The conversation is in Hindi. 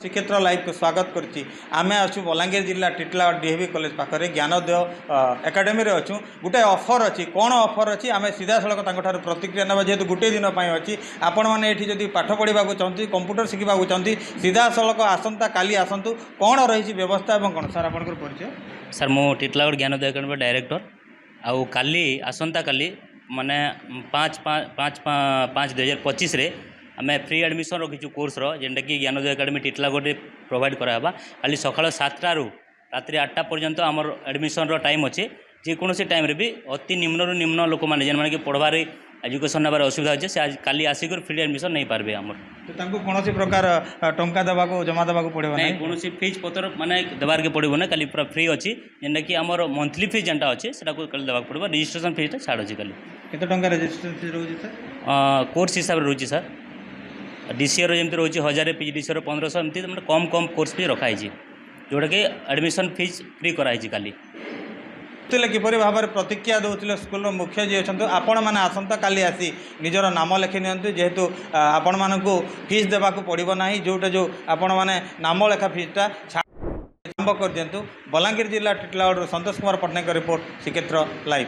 श्रीक्षेत्र लाइव को स्वागत करुच्ची आम आसु बलांगीर जिला टिटला डीएवी कॉलेज पाखे ज्ञानोदय एकाडेमी अच्छु गोटे ऑफर अच्छी कौन ऑफर अच्छी आम सीधा सड़क प्रतिक्रिया ना जेहेतु गोटे दिन अच्छी आपण मैंने ये पाठ पढ़ा चाहती कंप्यूटर शिखा चाहती सीधा सड़क आसंता काली आसतु कौन रही व्यवस्था और कौन सर आपंकर परिचय सर मु टिटलागढ़ ज्ञानोदय एकाडेमी डायरेक्टर आउ काली आसंता काली माने 5/5/2025 रे आम फ्री एडमिशन रखीचु कोर्स जेनटा कि ज्ञानोदय एकाडेमी टिटलागढ़ प्रोवाइड करावा खाली सकाल 7टारू रात्रि 8टा पर्यंत आमर एडमिशन टाइम अच्छे जेकोसी टाइम भी अति निम्न निम्न लोक मैंने जेन कि पढ़वार एजुकेशन नबार असुविधा अच्छे से आज काली आसिक फ्री एडमिशन नहीं पारे आमर तो कौन प्रकार टंका देवा जमा देवा पड़ो ना कौन फीस पतर माने देवार के पड़ो ना खाली पूरा फ्री अच्छी जेनटा कि आमर मंथली फीस जेनटा अच्छे से देवा पड़ो रजिस्ट्रेशन फीसटा छाड़ अच्छी खाली केते टंका रजिस्ट्रेशन फीस रोज सर कोर्स हिसाब से रोचे सर डीसीओ जमी रोचे 1000 पीजीडीसीओ 1500 एमती मतलब कम कम कोर्स फी रखाई जोटा कि एडमिशन फीस फ्री कराई काली किपरि भाव में प्रतिक्रिया दौले स्कूल मुख्य जी अच्छा आपण मैंने आसंता काली आसी निजर नाम लिखि नि जेहेतु आपण मानक फीस देवाक पड़ो ना जोटा जो आपण मैंने नाम लेखा फीसटा आरंभ कर दिंतु। बलांगीर जिला टिटलागढ़ संतोष कुमार पट्टनायक रिपोर्ट श्रीक्षेत्र लाइव।